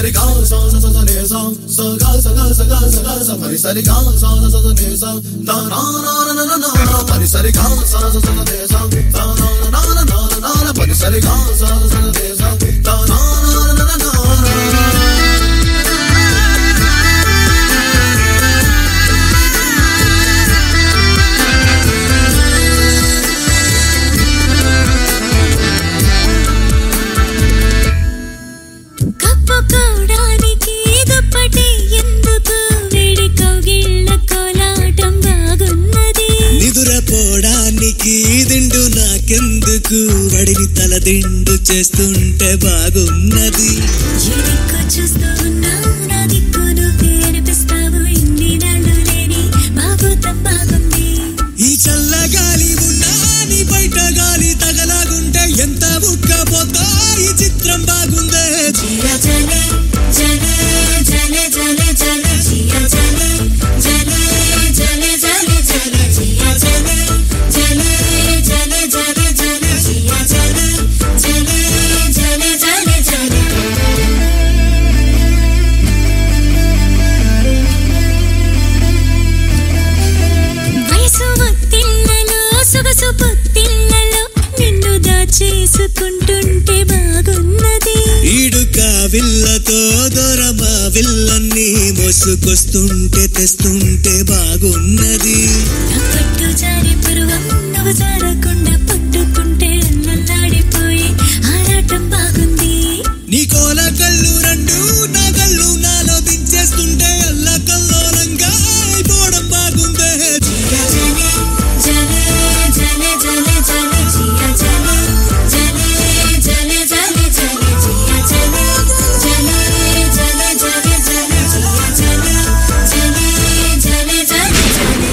సరి గా సా సా సా నే సా సా గా సా గా సా గా సా గా సా మరి సరి గా సా సా సా నే సా నా నా నా నా నా మరి సరి గా సా సా సా నే సా నా నా నా నా నా మరి సరి గా సా సా నే సా నా నా నా నా నా నిదురపోవడానికి దిండు నాకెందుకు వడిని తల దిండు చేస్తుంటే బాగున్నది చూస్తూ ఉన్నావు నా దిక్కు నువ్వే అనిపిస్తావు ఇన్ని నాళ్ళు లేని బాగుతం బాగుంది ఈ చల్లగాలి ఉన్నా నీ బయట గాలి తగలాగుంటే ఎంత ఉక్కపోతా ఈ చిత్రం బాగుందే జియా జలే జలే జలే జలే జలే జియా జలే జలే జలే జలే జలే జియా జలే జలే జలే జలే జలే జియా జలే జలే జలే జలే జలే వయసు వత్తిళ్ళలో సొగసు పొత్తిళ్ళలో నిన్ను దాచేసుకుంటుంటే బాగున్నది ఈడుక విల్లతో దొరమా విల్లన్ని మోసుకొస్తుంటే తెస్తుంటే బాగున్నది నా పట్టు జారి పరువం నువ్వు జారకుండా పట్టుకుంటే అల్లల్లాడిపోయి ఆరాటం బాగుంది నీ కోల కళ్ళు రెండు నా కళ్ళు నాలో దించేస్తుంటే అల్ల కల్లోలంగా అయిపోవడం బాగుందే జియా జలే జలే జలే జలే జలే జియా జలే జలే జలే జలే జలే జియా జలే జలే జలే జలే జలే జియా జలే జలే జలే జలే జలే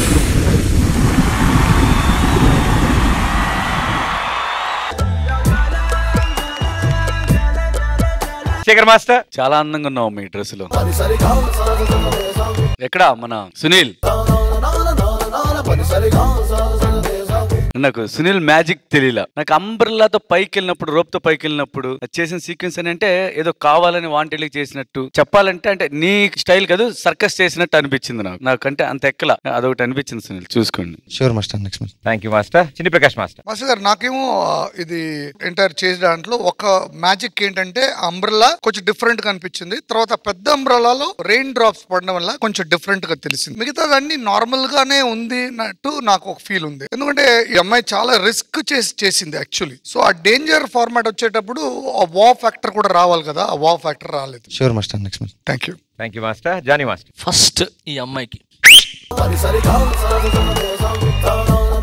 శేఖర్ మాస్టర్ చాలా అందంగా ఉన్నావు మీ డ్రెస్ లో. మరి సరి గా సా సా సా నే సా ఎక్కడ మన సునీల్? నా నా నా నా మరి సరి గా సా సా నే సా నాకు సునీల్ మ్యాజిక్ తెలియలా. నాకు అంబ్రెల్లాతో పైకి వెళ్ళినప్పుడు, రోప్ తో పైకి వెళ్ళినప్పుడు చేసిన సీక్వెన్స్ అని అంటే ఏదో కావాలని వాంటెడ్లీ చేసినట్టు చెప్పాలంటే, అంటే నీ స్టైల్ కాదు సర్కస్ చేసినట్టు అనిపించింది నాకంటే అంత ఎక్కల అదొకటి అనిపించింది. సునీల్ చూసుకోండి. Sure master, next month. Thank you master. చిన్ని ప్రకాష్ మాస్టర్. మాస్టర్ గారు నాకేమో ఇది ఎంటైర్ చేసే దాంట్లో ఒక మ్యాజిక్ ఏంటంటే అంబ్రెల్లా కొంచెం డిఫరెంట్ గా అనిపించింది. తర్వాత పెద్ద అంబ్రెల్లాలో రెయిన్ డ్రాప్స్ పడడం వల్ల కొంచెం డిఫరెంట్ గా తెలిసింది. మిగతాదన్నీ నార్మల్ గానే ఉంది అన్నట్టు నాకు ఒక ఫీల్ ఉంది. ఎందుకంటే ఈ అమ్మాయి చాలా రిస్క్ చేసింది యాక్చువల్లీ. సో ఆ డేంజర్ ఫార్మాట్ వచ్చేటప్పుడు ఆ వా ఫ్యాక్టర్ కూడా రావాలి కదా, ఆ వా ఫ్యాక్టర్ రాలేదు. Sure master, next month. Thank you. Thank you master. Johnny master. First ఈ అమ్మాయికి మరి సరి గా సా సా సా నే సా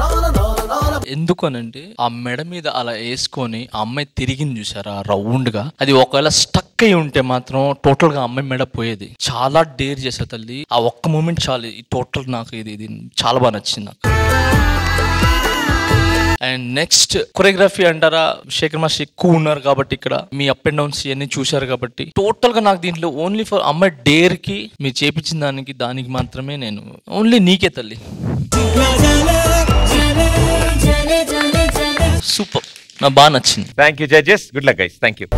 నా నా నా నా ఎందుకు అనంటే ఆ మెడ మీద అలా వేసుకొని ఆ అమ్మాయి తిరిగింది చూసారా రౌండ్ గా, అది ఒకవేళ స్టక్ అయి ఉంటే మాత్రం టోటల్ గా అమ్మాయి మెడ పోయేది. చాలా డేర్ చేసా తల్లి. ఆ ఒక్క మూమెంట్ చాలు ఈ టోటల్ నాకు ఇది చాలా బాగా నచ్చింది నాకు. అండ్ నెక్స్ట్ కొరియోగ్రఫీ అంటారా, శేఖర్ మాస్టర్ ఎక్కువ ఉన్నారు కాబట్టి ఇక్కడ మీ అప్ అండ్ డౌన్స్ ఇవన్నీ చూశారు కాబట్టి టోటల్ గా నాకు దీంట్లో ఓన్లీ ఫర్ అమ్మాయి డేర్ కి మీరు చేపించిన దానికి మాత్రమే నేను ఓన్లీ నీకే తల్లి. సూపర్, నాకు బాగా నచ్చింది. Thank you judges. Good luck guys. Thank you.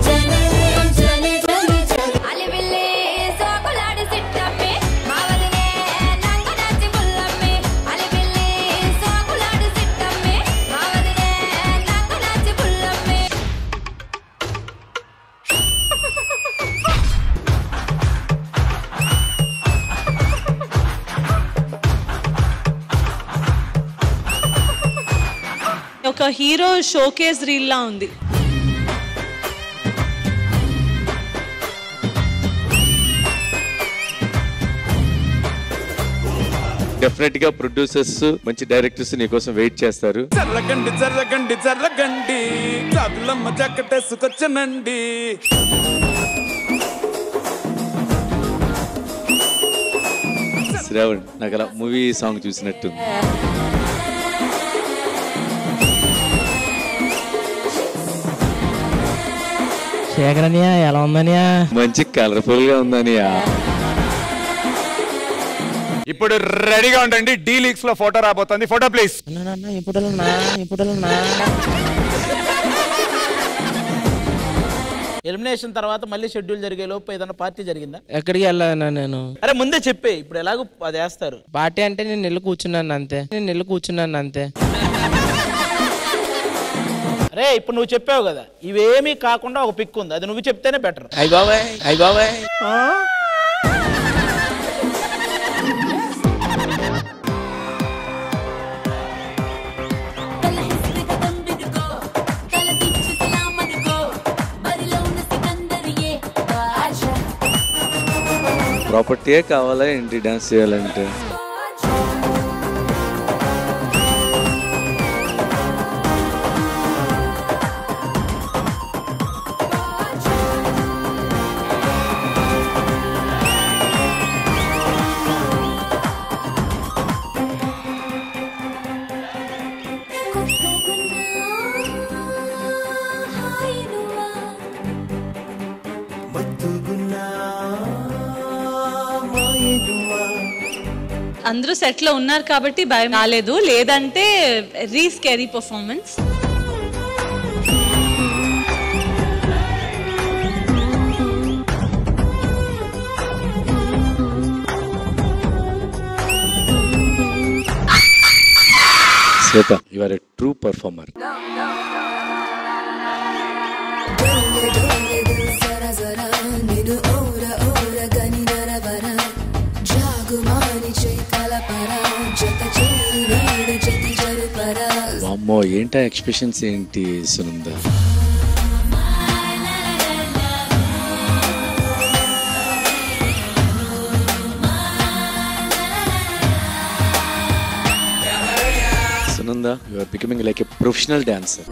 ఒక హీరో షోకేస్ రీల్ లా ఉంది. డెఫినెట్ గా ప్రొడ్యూసర్స్ మంచి డైరెక్టర్స్ నీ కోసం వెయిట్ చేస్తారు. జర్రగండి జర్రగండి జర్రగండి కాదులమ్మ జక్కటేసుకొచ్చనండి. శ్రావణ్, నాకు అలా మూవీ సాంగ్ చూసినట్టు. శేఖర్ అనియా ఎలా ఉందనియా? మంచి కలర్ఫుల్ గా ఉందనియా. ఇప్పుడు రెడీగా ఉండండి, డి లీగ్స్ లో ఫోటో రాబోతుంది. Photo please. ఎలిమినేషన్ తర్వాత మళ్ళీ షెడ్యూల్ జరిగే లోపు ఏదైనా పార్టీ జరిగిందా? ఎక్కడికి వెళ్ళాను నేను? అరే ముందే చెప్పే, ఇప్పుడు ఎలాగో అది వేస్తారు. పార్టీ అంటే నేను వెళ్ళి కూర్చున్నాను అంతే. అరే ఇప్పుడు నువ్వు చెప్పావు కదా, ఇవేమీ కాకుండా ఒక పిక్ ఉంది, అది నువ్వు చెప్తేనే బెటర్. అయ్ బాబాయ్ ప్రాపర్టీయే కావాలా ఏంటి డాన్స్ చేయాలంటే? అందరూ సెట్ లో ఉన్నారు కాబట్టి భయం రాలేదు, లేదంటే very scary performance. Shweta, you are a true performer. వామ్మో, ఏంటా ఎక్స్ప్రెషన్స్ ఏంటి Sunanda? Sunanda, you are becoming like a professional dancer.